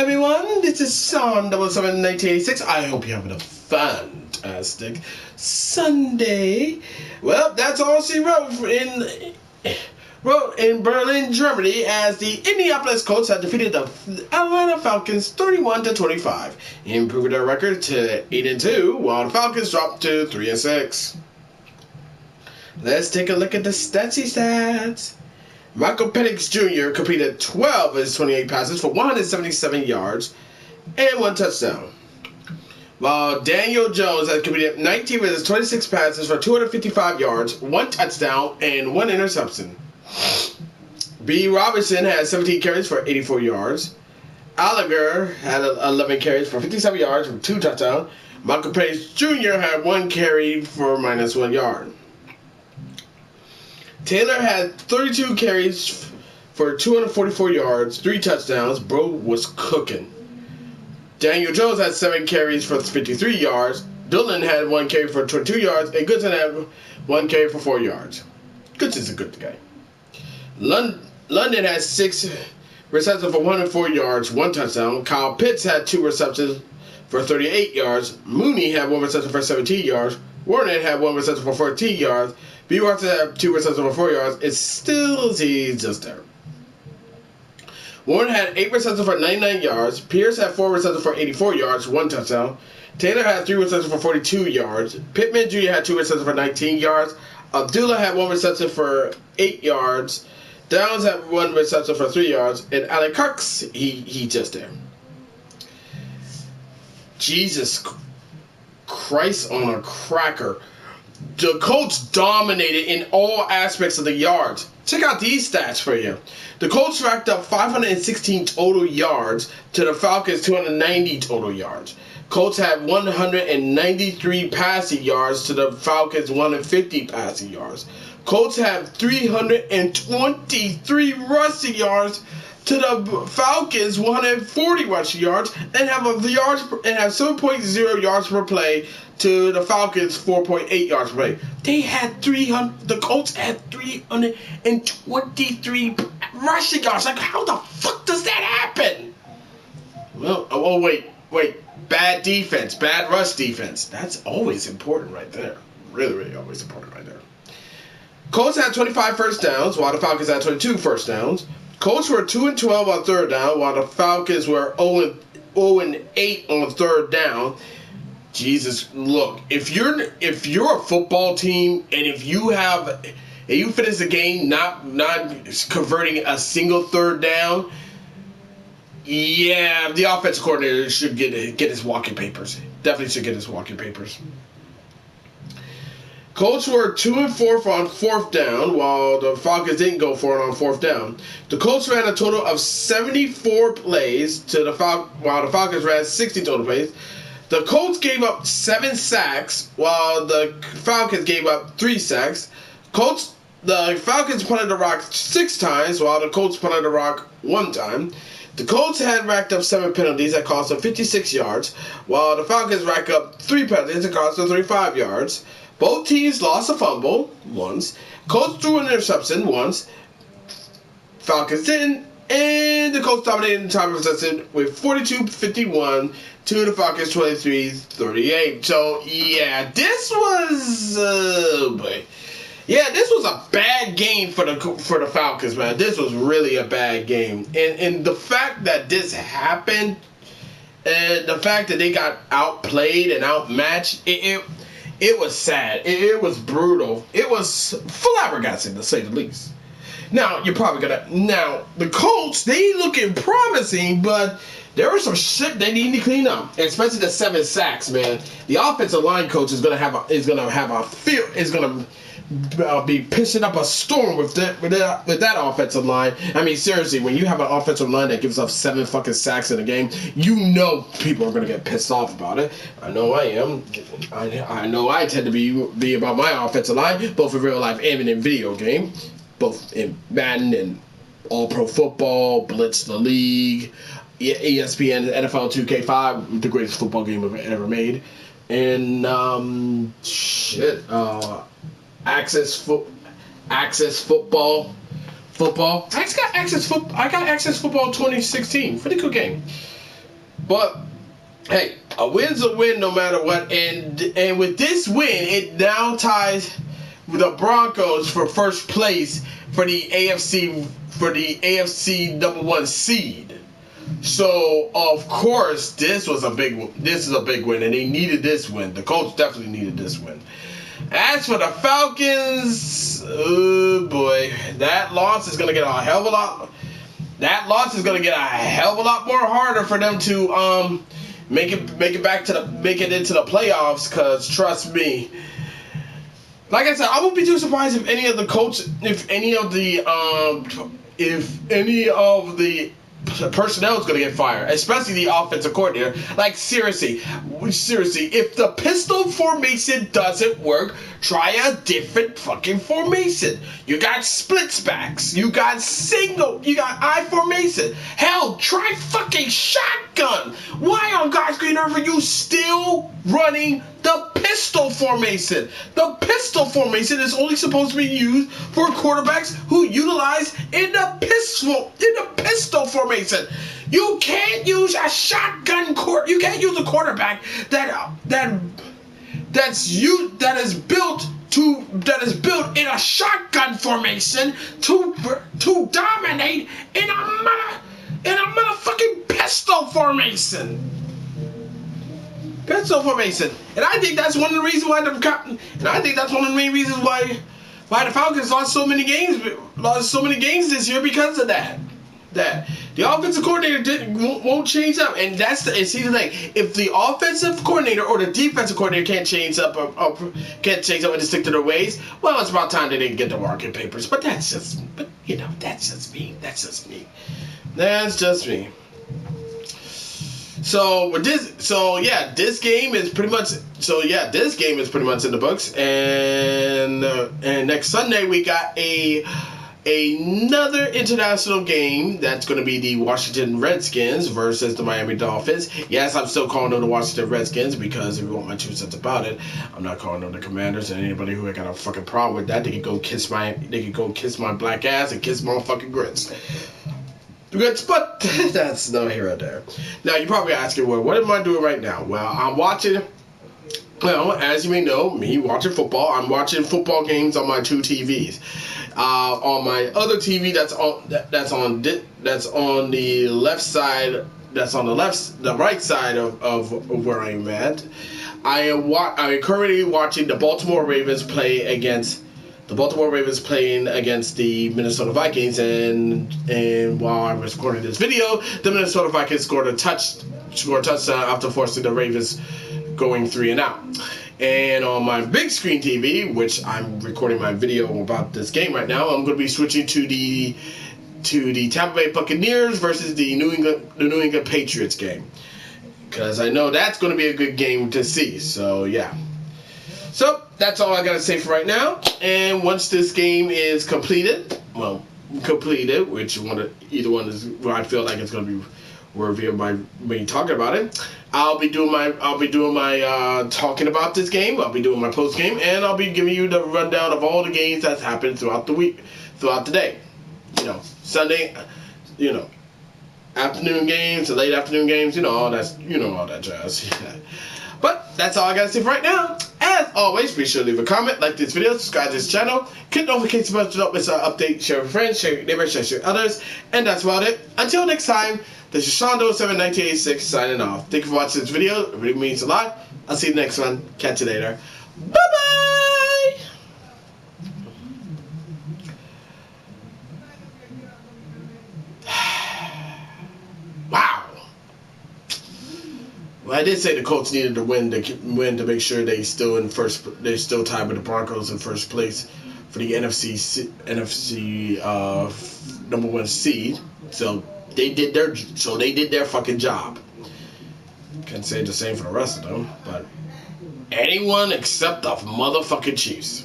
everyone, this is Sean 1986. I hope you're having a fantastic Sunday. Well, that's all she wrote in Berlin, Germany, as the Indianapolis Colts had defeated the Atlanta Falcons 31-25, improving their record to 8-2, while the Falcons dropped to 3-6. Let's take a look at the stats. Michael Penix Jr. completed 12 of his 28 passes for 177 yards and 1 touchdown. While Daniel Jones has completed 19 of his 26 passes for 255 yards, 1 touchdown, and 1 interception. B. Robinson had 17 carries for 84 yards. Alliger had 11 carries for 57 yards and 2 touchdowns. Michael Penix Jr. had 1 carry for -1 yard. Taylor had 32 carries for 244 yards, 3 touchdowns. Bro was cooking. Daniel Jones had 7 carries for 53 yards. Dillon had 1 carry for 22 yards. And Goodson had 1 carry for 4 yards. Goodson's a good guy. London had 6 receptions for 104 yards, 1 touchdown. Kyle Pitts had 2 receptions for 38 yards. Mooney had 1 reception for 17 yards. Warner had 1 reception for 14 yards. B. Watson had 2 receptions for 4 yards. It's still, he's just there. Warren had 8 receptions for 99 yards. Pierce had 4 receptions for 84 yards, 1 touchdown. Taylor had 3 receptions for 42 yards. Pittman Jr. had 2 receptions for 19 yards. Abdullah had 1 reception for 8 yards. Downs had 1 reception for 3 yards. And Alec Cox, he just there. Jesus Christ on a cracker. The Colts dominated in all aspects of the yards. Check out these stats for you. The Colts racked up 516 total yards to the Falcons 290 total yards. Colts had 193 passing yards to the Falcons 150 passing yards. Colts have 323 rushing yards to the Falcons 140 rushing yards and have 7.0 yards per play to the Falcons 4.8 yards per play. The Colts had 323 rushing yards. Like, how the fuck does that happen? Well, wait. Bad defense, bad rush defense. That's always important right there. Really always important right there. Colts had 25 first downs, while the Falcons had 22 first downs. Colts were 2-12 on third down, while the Falcons were 0-8 on third down. Jesus, look, if you're a football team and if you finish the game not converting a single third down, yeah, the offensive coordinator should get his walking papers. Definitely should get his walking papers. Colts were 2-4 on fourth down, while the Falcons didn't go for it on fourth down. The Colts ran a total of 74 plays while the Falcons ran 60 total plays. The Colts gave up 7 sacks, while the Falcons gave up 3 sacks. The Falcons punted the rock 6 times, while the Colts punted the rock 1 time. The Colts had racked up 7 penalties that cost them 56 yards, while the Falcons racked up 3 penalties that cost them 35 yards. Both teams lost a fumble once. Colts threw an interception once. Falcons didn't. And the Colts dominated the time of possession with 42-51 to the Falcons 23-38. So, yeah, this was a bad game for the Falcons, man. This was really a bad game. And the fact that this happened, and the fact that they got outplayed and outmatched, it was sad. It was brutal. It was flabbergasting, to say the least. Now, you're probably now, the Colts, they looking promising, but there was some shit they need to clean up, especially the 7 sacks, man. The offensive line coach is gonna be pissing up a storm with that offensive line. I mean, seriously, when you have an offensive line that gives up 7 fucking sacks in a game, you know people are gonna get pissed off about it. I know I am. I know I tend to be about my offensive line, both in real life and in video game, both in Madden and All Pro Football, Blitz the League, ESPN, NFL 2K5, the greatest football game ever made, and Access Football. I got Access Football 2016. Pretty cool game. But hey, a win's a win no matter what. And with this win, it now ties the Broncos for first place for the AFC #1 seed. So of course this is a big win, and they needed this win. The Colts definitely needed this win. As for the Falcons, oh boy, that loss is gonna get a hell of a lot. That loss is gonna get a hell of a lot more harder for them to make it into the playoffs. Cause trust me, like I said, I won't be too surprised if any of the personnel is going to get fired, especially the offensive coordinator. Like, seriously, if the pistol formation doesn't work, try a different fucking formation. You got splits backs, you got I formation. Hell, try fucking shotgun. Why on God's green earth are you still running the pistol formation? The pistol formation is only supposed to be used for quarterbacks who utilize in the pistol formation. You can't use a shotgun you can't use a quarterback that is built in a shotgun formation to dominate in a motherfucking pistol formation. Pistol formation. And I think that's one of the reasons why the main reasons why the Falcons lost so many games this year, because of that. The offensive coordinator won't change up, and see the thing. If the offensive coordinator or the defensive coordinator can't change up and just stick to their ways, well, it's about time they didn't get the market papers. But that's just me. This game is pretty much in the books, and next Sunday we got another international game. That's going to be the Washington Redskins versus the Miami Dolphins. Yes, I'm still calling them the Washington Redskins, because if you want my 2 cents about it, I'm not calling them the Commanders. And anybody who got a fucking problem with that, they can go kiss my black ass and kiss my fucking grits. But that's no here or there. Now you're probably asking, well, what am I doing right now? Well, I'm watching. Well, as you may know, me watching football. I'm watching football games on my 2 TVs. On my other TV, that's on the left side. That's on the right side of where I'm at. I am currently watching the Baltimore Ravens playing against the Minnesota Vikings, and while I was recording this video, the Minnesota Vikings scored a touchdown after forcing the Ravens going 3-and-out. And on my big screen TV, which I'm recording my video about this game right now, I'm going to be switching to the Tampa Bay Buccaneers versus the New England Patriots game, because I know that's going to be a good game to see. So yeah. So that's all I gotta say for right now. And once this game is completed, which either one is where I feel like it's gonna be worthy of me talking about it, I'll be doing my talking about this game. I'll be doing my post game, and I'll be giving you the rundown of all the games that's happened throughout the day. Sunday, afternoon games, late afternoon games, all that jazz. But that's all I gotta say for right now. As always, be sure to leave a comment, like this video, subscribe to this channel, click notifications button to not miss our update, share with friends, share with neighbors, share with others, and that's about it. Until next time, this is Shondo71986 signing off. Thank you for watching this video. It really means a lot. I'll see you next one. Catch you later. Bye-bye! Wow. Well, I did say the Colts needed to win to make sure they're still tied with the Broncos in first place for the NFC #1 seed. So they did their fucking job. Can't say the same for the rest of them, but anyone except the motherfucking Chiefs.